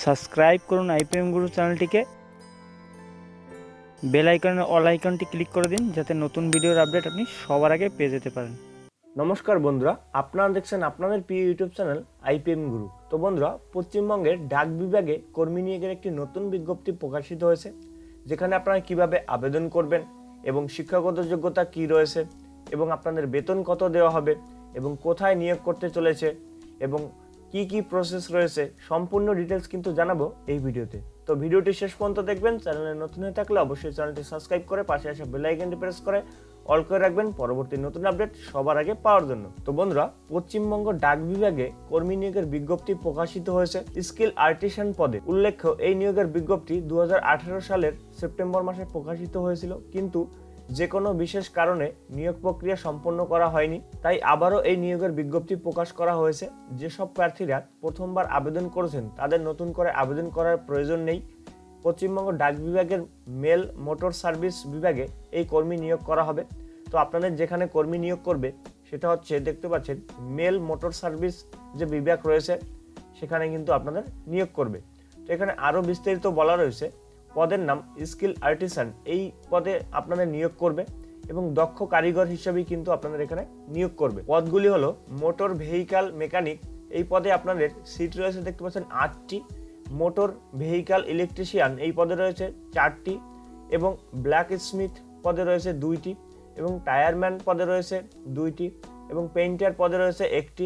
Subscribe করুন IPM গুরু চ্যানেলটিকে, bell আইকনের অল আইকনটি ক্লিক করে দিন যাতে নতুন ভিডিওর আপডেট আপনি সবার আগে পেয়ে যেতে পারেন। নমস্কার বন্ধুরা, আপনারা দেখছেন আপনাদের প্রিয় ইউটিউব চ্যানেল আইপিএম গুরু। তো বন্ধুরা, পশ্চিমবঙ্গের ডাক বিভাগে কর্মী নিয়োগের একটি নতুন বিজ্ঞপ্তি প্রকাশিত হয়েছে, যেখানে আপনারা কিভাবে আবেদন করবেন এবং শিক্ষাগত যোগ্যতা কি রয়েছে এবং আপনাদের বেতন কত দেওয়া হবে এবং কোথায় নিয়োগ করতে চলেছে এবং কি কি প্রসেস রয়েছে সম্পূর্ণ ডিটেলস কিন্তু জানাবো এই ভিডিওতে। তো ভিডিওটি শেষ পর্যন্ত দেখবেন। চ্যানেলে নতুন হয়ে থাকলে অবশ্যই চ্যানেলটি সাবস্ক্রাইব করে পাশে আসা বেল আইকনটি প্রেস করে অল করে রাখবেন পরবর্তী নতুন আপডেট সবার আগে পাওয়ার জন্য। তো বন্ধুরা, পশ্চিমবঙ্গ ডাক বিভাগে কর্মী নিয়োগের বিজ্ঞপ্তি প্রকাশিত হয়েছে স্কিল আর্টিসান পদে। উল্লেখ্য, এই নিয়োগের বিজ্ঞপ্তি 2018 সালের সেপ্টেম্বর মাসে প্রকাশিত হয়েছিল, কিন্তু যে কোনো বিশেষ কারণে নিয়োগ প্রক্রিয়া সম্পন্ন করা হয়নি, তাই আবারও এই নিয়োগের বিজ্ঞপ্তি প্রকাশ করা হয়েছে। যেসব প্রার্থীরা প্রথমবার আবেদন করেছেন তাদের নতুন করে আবেদন করার প্রয়োজন নেই। পশ্চিমবঙ্গ ডাক বিভাগের মেল মোটর সার্ভিস বিভাগে এই কর্মী নিয়োগ করা হবে। তো আপনাদের যেখানে কর্মী নিয়োগ করবে সেটা হচ্ছে, দেখতে পাচ্ছেন, মেল মোটর সার্ভিস যে বিভাগ রয়েছে সেখানে কিন্তু আপনাদের নিয়োগ করবে। তো এখানে আরও বিস্তারিত বলা রয়েছে। পদের নাম স্কিল আর্টিসান, এই পদে আপনাদের নিয়োগ করবে এবং দক্ষ কারিগর হিসেবেই কিন্তু আপনাদের এখানে নিয়োগ করবে। পদগুলি হলো মোটর ভেহিক্যাল মেকানিক, এই পদে আপনাদের সিট রয়েছে, দেখতে পাচ্ছেন 8টি। মোটর ভেহিক্যাল ইলেকট্রিশিয়ান, এই পদে রয়েছে 4টি এবং ব্ল্যাক স্মিথ পদে রয়েছে 2টি এবং টায়ারম্যান পদে রয়েছে 2টি এবং পেইন্টার পদে রয়েছে 1টি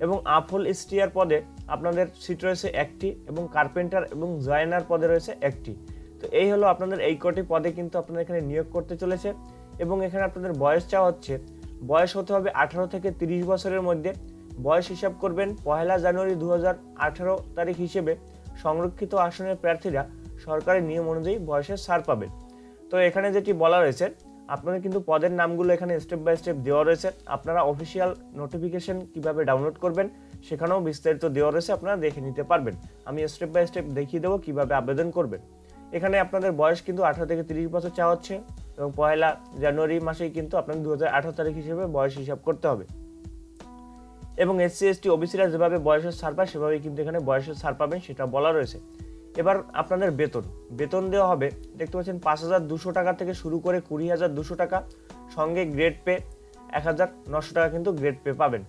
এবং আফল স্টিয়ার পদে আপনাদের সিট রয়েছে 1টি এবং কার্পেন্টার এবং জয়েনার পদে রয়েছে 1টি। তো এই হলো আপনাদের এই কটি পদে কিন্তু আপনারা এখানে নিয়োগ করতে চলেছে এবং এখানে আপনাদের বয়স চাওয়া হচ্ছে, বয়স হতে হবে 18 থেকে 30 বছরের মধ্যে। বয়স হিসাব করবেন 1 জানুয়ারি 2018 তারিখ হিসেবে। সংরক্ষিত আসনের প্রার্থীরা সরকারি নিয়ম অনুযায়ী বয়সের ছাড় পাবেন। তো এখানে যেটি বলা রয়েছে, আপনাদের কিন্তু পদের নামগুলো এখানে স্টেপ বাই স্টেপ দেওয়া রয়েছে। আপনারা অফিসিয়াল নোটিফিকেশন কিভাবে ডাউনলোড করবেন সেখানেও বিস্তারিত দেওয়া রয়েছে, আপনারা দেখে নিতে পারবেন। আমি স্টেপ বাই স্টেপ দেখিয়ে দেবো কিভাবে আবেদন করবেন। এখানে আপনাদের বয়স কিন্তু 18 থেকে 30 বছর চাওয়া হচ্ছে এবং 1 জানুয়ারি মাসেই কিন্তু আপনাদের 2018 তারিখ হিসেবে বয়স হিসাব করতে হবে এবং এসসি এসটি ওবিসিরা যেভাবে বয়সের ছাড় পায় সেভাবেই কিন্তু এখানে বয়সের ছাড় পাবেন, সেটা বলা রয়েছে। এবার আপনাদের বেতন দেওয়া হবে, দেখতে পাচ্ছেন 5,200 টাকা থেকে শুরু করে 20,200 টাকা, সঙ্গে গ্রেড পে 1,900 টাকা কিন্তু গ্রেড পে পাবেন।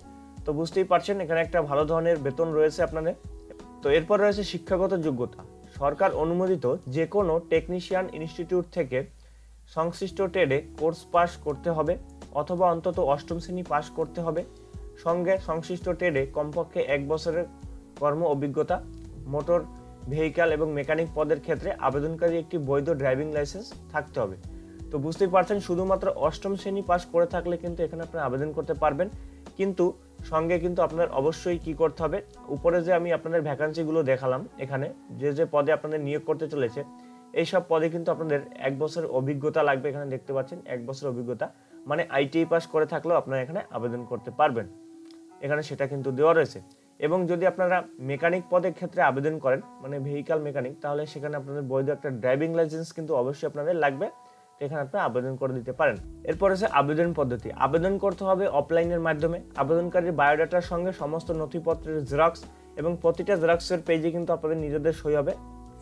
তো বুঝতেই পারছেন এখানে একটা ভালো ধরনের বেতন রয়েছে আপনাদের। তো এরপর রয়েছে শিক্ষাগত যোগ্যতা। সরকার অনুমোদিত যে কোনো টেকনিশিয়ান ইনস্টিটিউট থেকে সংশ্লিষ্ট ট্রেডে কোর্স পাস করতে হবে অথবা অন্তত 8ম শ্রেণী পাস করতে হবে। সঙ্গে সংশ্লিষ্ট ট্রেডে কমপক্ষে 1 বছরের কর্ম অভিজ্ঞতা। মোটর ভেহিক্যাল এবং মেকানিক পদের ক্ষেত্রে আবেদনকারী একটি বৈধ ড্রাইভিং লাইসেন্স থাকতে হবে। তো বুঝতেই পারছেন, শুধুমাত্র 8ম শ্রেণী পাস করে থাকলে কিন্তু এখানে আপনারা আবেদন করতে পারবেন, কিন্তু সঙ্গে কিন্তু আপনার অবশ্যই কি করতে হবে, উপরে যে আমি আপনাদের ভ্যাকান্সিগুলো দেখালাম, এখানে যে পদে আপনাদের নিয়োগ করতে চলেছে এই সব পদে কিন্তু আপনাদের 1 বছরের অভিজ্ঞতা লাগবে। এখানে দেখতে পাচ্ছেন 1 বছর অভিজ্ঞতা, মানে আইটিআই পাস করে থাকলেও আপনারা এখানে আবেদন করতে পারবেন, এখানে সেটা কিন্তু দেওয়া রয়েছে। এবং যদি আপনারা মেকানিক পদের ক্ষেত্রে আবেদন করেন, মানে ভেহিক্যাল মেকানিক, তাহলে সেখানে আপনাদের বৈধ একটা ড্রাইভিং লাইসেন্স কিন্তু অবশ্যই আপনাদের লাগবে, এখানে আপনারা আবেদন করে দিতে পারেন। এরপর আছে আবেদন পদ্ধতি। আবেদন করতে হবে অফলাইনের মাধ্যমে। আবেদনকারীর বায়োডাটার সঙ্গে সমস্ত নথিপত্রের জেরক্স এবং প্রতিটা জেরক্সের পেজে কিন্তু আপনাদের নিজেদের সই হবে,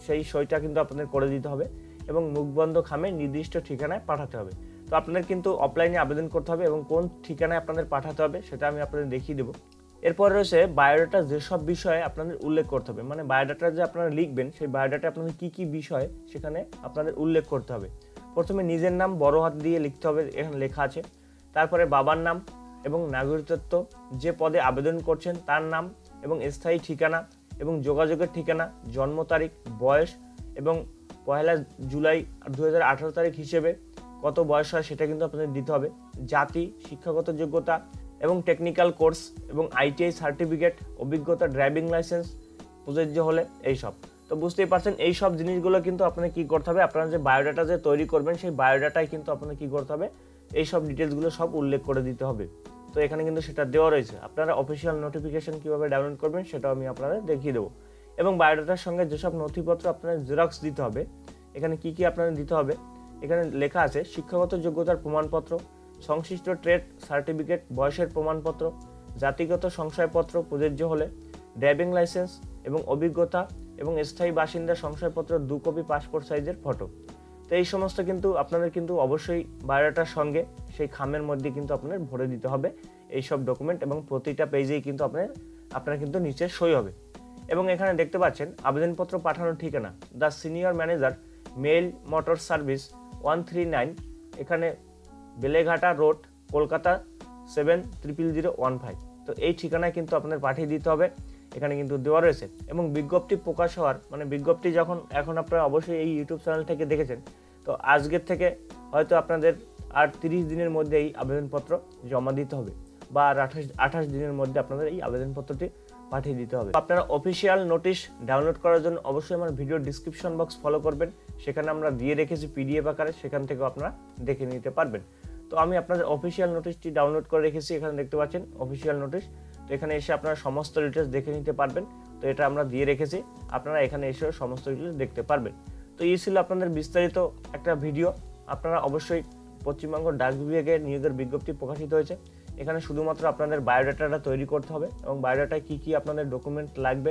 সেই সইটা কিন্তু আপনাদের করে দিতে হবে এবং মুখবন্ধ খামে নির্দিষ্ট ঠিকানায় পাঠাতে হবে। তো আপনাদের কিন্তু অফলাইনে আবেদন করতে হবে এবং কোন ঠিকানায় আপনাদের পাঠাতে হবে সেটা আমি আপনাদের দেখিয়ে দেবো। এরপর রয়েছে বায়োডাটা, যেসব বিষয়ে আপনাদের উল্লেখ করতে হবে, মানে বায়োডাটা যে আপনারা লিখবেন সেই বায়োডাটা আপনাদের কি কি বিষয় সেখানে আপনাদের উল্লেখ করতে হবে। প্রথমে নিজের নাম বড় হাত দিয়ে লিখতে হবে, এখানে লেখা আছে। তারপরে বাবার নাম এবং নাগরিকত্ব, যে পদে আবেদন করছেন তার নাম এবং স্থায়ী ঠিকানা এবং যোগাযোগের ঠিকানা, জন্ম তারিখ, বয়স এবং 1 জুলাই 2018 তারিখ হিসেবে কত বয়স হয় সেটা কিন্তু আপনাদের দিতে হবে। জাতি, শিক্ষাগত যোগ্যতা এবং টেকনিক্যাল কোর্স এবং আইটিআই সার্টিফিকেট, অভিজ্ঞতা, ড্রাইভিং লাইসেন্স প্রযোজ্য হলে এইসব। তো বুঝতেই পারছেন এই সব জিনিসগুলো কিন্তু আপনাদের কি করতে হবে, আপনারা যে বায়োডাটা যে তৈরি করবেন সেই বায়োডাটায় কিন্তু আপনাদের কি করতে হবে, এই সব ডিটেলসগুলো সব উল্লেখ করে দিতে হবে। তো এখানে কিন্তু সেটা দেওয়া রয়েছে। আপনারা অফিসিয়াল নোটিফিকেশন কিভাবে ডাউনলোড করবেন সেটাও আমি আপনাদের দেখিয়ে দেবো। এবং বায়োডাটার সঙ্গে যেসব নথিপত্র আপনাদের জেরক্স দিতে হবে, এখানে কি কি আপনাদের দিতে হবে, এখানে লেখা আছে শিক্ষাগত যোগ্যতার প্রমাণপত্র, সংশ্লিষ্ট ট্রেড সার্টিফিকেট, বয়সের প্রমাণপত্র, জাতিগত সংশয়পত্র প্রযোজ্য হলে, ড্রাইভিং লাইসেন্স এবং অভিজ্ঞতা এবং স্থায়ী বাসিন্দার সংশয়পত্র 2 কপি পাসপোর্ট সাইজের ফটো। তো এই সমস্ত কিন্তু আপনাদের কিন্তু অবশ্যই বায়োডাটার সঙ্গে সেই খামের মধ্যে কিন্তু আপনাদের ভরে দিতে হবে এই সব ডকুমেন্ট, এবং প্রতিটা পেজেই কিন্তু আপনার কিন্তু নিচে সই হবে। এবং এখানে দেখতে পাচ্ছেন আবেদনপত্র পাঠানোর ঠিকানা the senior manager mail motor service 139, এখানে বেলেঘাটা রোড, কলকাতা 700015। তো এই ঠিকানায় কিন্তু আপনাদের পাঠিয়ে দিতে হবে, এখানে কিন্তু দেওয়া রয়েছে। এবং বিজ্ঞপ্তি প্রকাশ হওয়ার বিজ্ঞপ্তি যখন এখন আপনারা অবশ্যই এই ইউটিউব চ্যানেল থেকে দেখেছেন, তো আজকের থেকে হয়তো আপনাদের আর 30 দিনের মধ্যে এই আবেদনপত্র জমা দিতে হবে, বা আর 28 দিনের মধ্যে আপনাদের এই আবেদনপত্রটি পাঠিয়ে দিতে হবে। আপনারা অফিসিয়াল নোটিশ ডাউনলোড করার জন্য অবশ্যই আমার ভিডিও ডিসক্রিপশন বক্স ফলো করবেন, সেখানে আমরা দিয়ে রেখেছি পিডিএফ আকারে, সেখান থেকেও আপনারা দেখে নিতে পারবেন। তো আমি আপনাদের অফিসিয়াল নোটিশটি ডাউনলোড করে রেখেছি, এখানে দেখতে পাচ্ছেন অফিসিয়াল নোটিশ। তো এখানে এসে আপনারা সমস্ত ডিটেলস দেখে নিতে পারবেন। তো এটা আমরা দিয়ে রেখেছি, আপনারা এখানে এসে সমস্ত ডিটেলস দেখতে পারবেন। তো এই ছিল আপনাদের বিস্তারিত একটা ভিডিও। আপনারা অবশ্যই পশ্চিমবঙ্গ ডাক বিভাগে নিয়োগের বিজ্ঞপ্তি প্রকাশিত হয়েছে, এখানে শুধুমাত্র আপনাদের বায়োডাটাটা তৈরি করতে হবে, এবং বায়োডাটায় কী কী আপনাদের ডকুমেন্ট লাগবে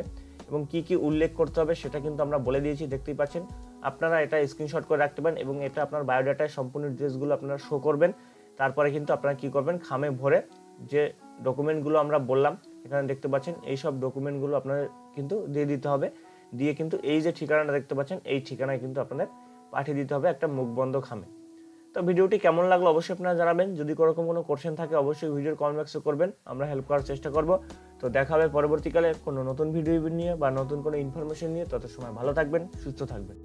এবং কী কী উল্লেখ করতে হবে সেটা কিন্তু আমরা বলে দিয়েছি, দেখতেই পাচ্ছেন। আপনারা এটা স্ক্রিনশট করে রাখতে পারেন এবং এটা আপনার বায়োডাটায় সম্পূর্ণ ডিটেলসগুলো আপনারা শো করবেন। তারপরে কিন্তু আপনারা কী করবেন, খামে ভরে যে ডকুমেন্টগুলো আমরা বললাম এখানে দেখতে পাচ্ছেন, এই সব ডকুমেন্টগুলো আপনাদের কিন্তু দিয়ে দিতে হবে। দিয়ে কিন্তু এই যে ঠিকানাটা দেখতে পাচ্ছেন, এই ঠিকানায় কিন্তু আপনাদের পাঠিয়ে দিতে হবে একটা মুখবন্ধ খামে। তো ভিডিওটি কেমন লাগলো অবশ্যই আপনারা জানাবেন। যদি কোনো কোশ্চেন থাকে অবশ্যই ভিডিওর কমেন্ট বক্সে করবেন, আমরা হেল্প করার চেষ্টা করব। তো দেখা হবে পরবর্তীকালে কোনো নতুন ভিডিও নিয়ে বা নতুন কোনো ইনফরমেশন নিয়ে। তত সময় ভালো থাকবেন, সুস্থ থাকবেন।